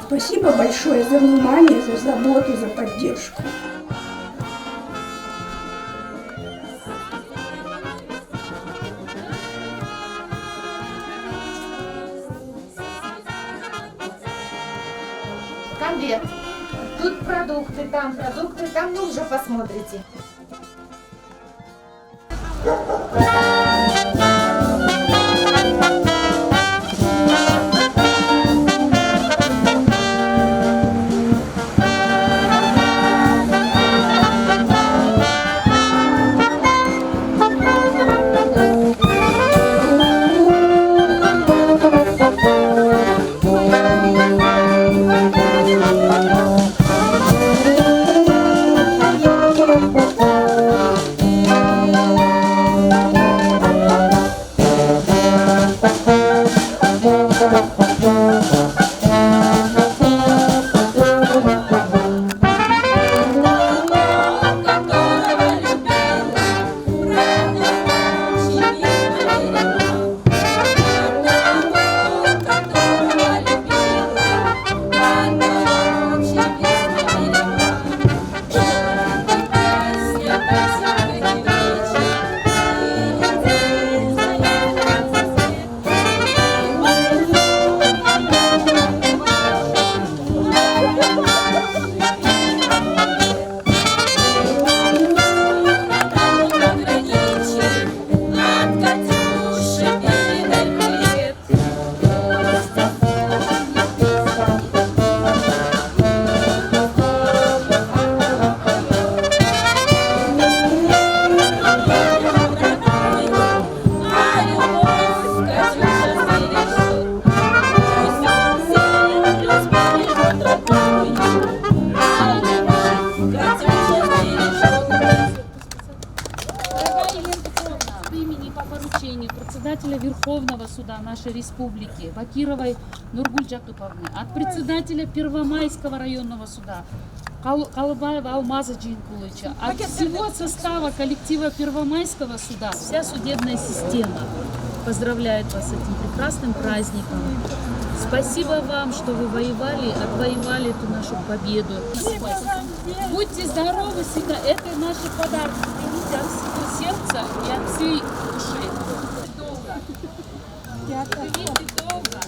Спасибо большое за внимание, за заботу, за поддержку. Конверт. Тут продукты, там вы уже посмотрите. Председателя Верховного суда нашей республики Бакировой Нургуль Жакуповны, от председателя Первомайского районного суда Калыбаева Алмаза Джинкулыча, от всего состава коллектива Первомайского суда, вся судебная система поздравляет вас с этим прекрасным праздником. Спасибо вам, что вы воевали, отвоевали эту нашу победу. Будьте здоровы всегда, это наши подарки. Примите от всего сердца и от всей души. Живите долго.